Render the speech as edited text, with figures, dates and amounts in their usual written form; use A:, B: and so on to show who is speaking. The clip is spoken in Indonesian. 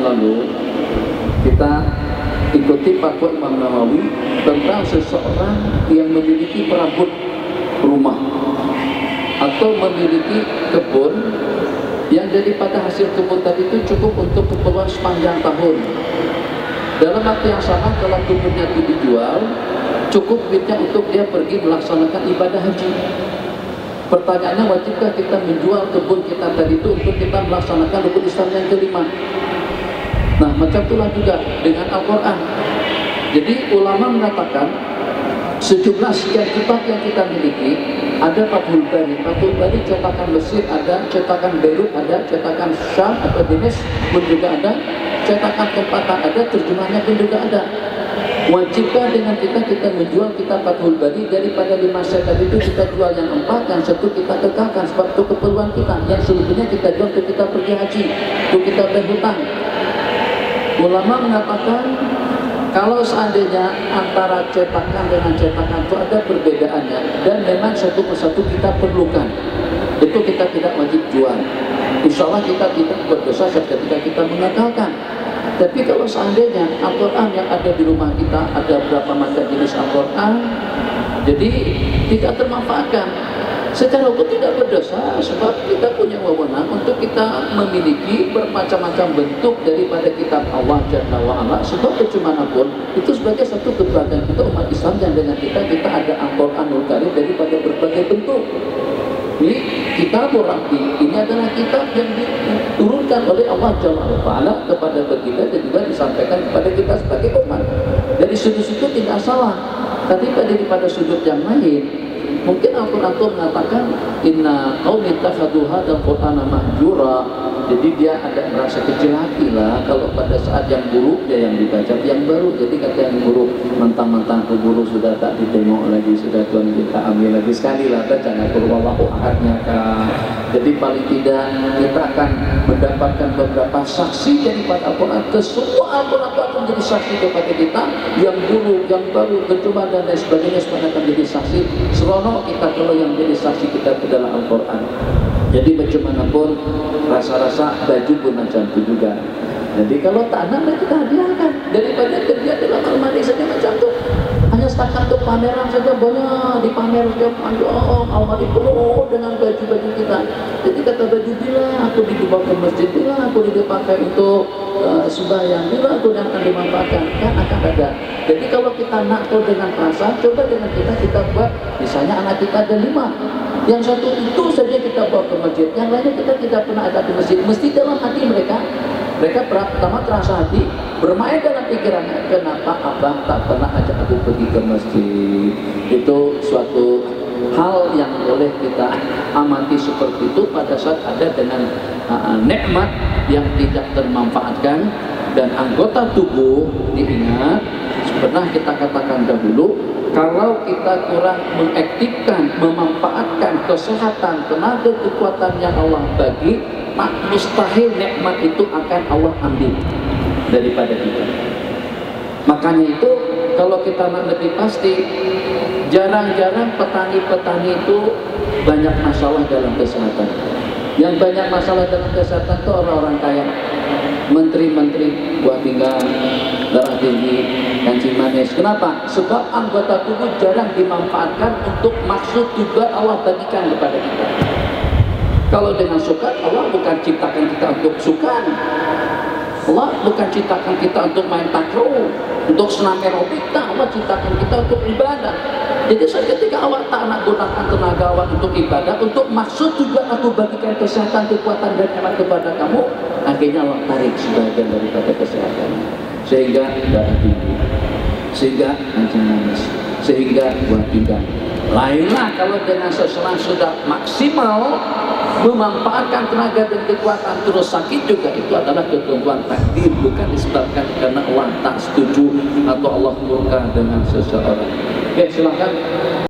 A: yang lalu kita ikuti fatwa Imam Nawawi tentang seseorang yang memiliki perabot rumah atau memiliki kebun yang daripada hasil kebun tadi itu cukup untuk keperluan sepanjang tahun. Dalam waktu yang sama, kalau kebunnya itu dijual, cukup duitnya untuk dia pergi melaksanakan ibadah haji. Pertanyaannya, wajibkah kita menjual kebun kita tadi itu untuk kita melaksanakan rukun Islam yang kelima? Nah, macam itulah juga dengan Al-Quran. Jadi ulama mengatakan sejumlah sekian kitab yang kita miliki, ada Fathul Bari. Fathul Bari cetakan Mesir ada, cetakan Beirut ada, cetakan Syam atau Dinesh pun juga ada, cetakan tempatan ada, terjemahnya pun juga ada. Wajibkah dengan kita menjual kitab Fathul Bari daripada 5 set tadi itu kita jual yang 4, yang 1 kita kekalkan sebab itu keperluan kita, yang selebihnya kita jual untuk kita pergi haji, untuk kita berhutang. Ulama mengatakan kalau seandainya antara cetakan dengan cetakan itu ada perbedaannya dan memang satu persatu kita perlukan, itu kita tidak wajib jual. Insya Allah kita tidak berdosa ketika kita mengakalkan. Tapi kalau seandainya Al-Quran yang ada di rumah kita ada berapa macam jenis Al-Quran, jadi tidak termanfaatkan. Secara hukum tidak berdosa sebab kita punya wewenang untuk kita memiliki bermacam-macam bentuk daripada kitab Allah Jalla wa'ala. Sebab bagaimanapun itu sebagai satu keberagaman kita umat Islam yang dengan kita ada Al-Quranul Karim daripada berbagai bentuk. Ini kitab Rabbi, ini adalah kitab yang diturunkan oleh Allah Jalla wa'ala kepada kita dan juga disampaikan kepada kita sebagai umat. Dari sudut itu tidak salah, tapi daripada sudut yang lain mungkin Al-Quran itu mengatakan inna qaumi ittakhadhu hadzal qur'ana mahjura. Jadi dia ada merasa kecil hati lah kalau pada saat yang buruk dia yang dibaca yang baru. Jadi kata yang buruk, mentang-mentang ke guru sudah tak ditengok lagi, sudah Tuhan kita ambil lagi sekali lah baca qul huwallahu ahadnya kan. Jadi paling tidak kita akan mendapatkan beberapa saksi daripada Al-Quran. Semua Al-Quran itu akan menjadi saksi kepada kita, yang buruk, yang baru, bercoba dan lain sebagainya semua akan menjadi saksi. Seronok kita kalau yang menjadi saksi kita adalah Al-Quran. Jadi bagaimanapun rasa-rasa baju pun macam itu juga. Jadi kalau tanah kita hadiahkan daripada kerja dalam almari saja macam itu. Hanya setakat untuk pameran saja banyak dipamer setiap almari penuh dengan baju-baju kita. Jadi kata baju bila aku dibawa ke masjid, bila aku dipakai untuk sembahyang, bila aku akan dimanfaatkan, kan akan ada. Jadi kalau kita nakal dengan perasaan, coba dengan kita buat, misalnya anak kita ada 5. Yang satu itu saja kita bawa ke masjid, yang lainnya kita tidak pernah ada di masjid. Mesti dalam hati mereka pertama terasa hati, bermain dalam pikirannya, kenapa abang tak pernah ajak aku pergi ke masjid. Itu suatu hal yang boleh kita amati seperti itu pada saat ada dengan nikmat yang tidak termanfaatkan. Dan anggota tubuh diingat, pernah kita katakan dahulu, kalau kita kurang mengaktifkan, memanfaatkan kesehatan, tenaga, kekuatan yang Allah bagi, mustahil nikmat itu akan Allah ambil daripada kita. Makanya itu kalau kita nak lebih pasti, jarang-jarang petani-petani itu banyak masalah dalam kesehatan. Yang banyak masalah dalam kesehatan itu orang-orang kaya, menteri-menteri, buah pinggang, darah tinggi, kencing manis. Kenapa? Sebab anggota tubuh jarang dimanfaatkan untuk maksud tujuan Allah bagikan kepada kita. Kalau dengan sukan, Allah bukan ciptakan kita untuk sukan. Allah bukan ciptakan kita untuk main takraw, untuk senam aerobik. Allah ciptakan kita untuk ibadah. Jadi ketika awak tak nak gunakan tenaga awak untuk ibadah, untuk maksud tujuan aku bagikan kesehatan, kekuatan dan nikmat kepada kamu, akhirnya Allah tarik sebagian daripada kesehatan, sehingga darah tinggi, sehingga kencing manis, sehingga buah pinggang. Lainlah kalau dengan seseorang sudah maksimal memanfaatkan tenaga dan kekuatan terus sakit juga, itu adalah ketentuan takdir, bukan disebabkan karena Allah tak setuju atau Allah murka dengan seseorang. Oke, silakan.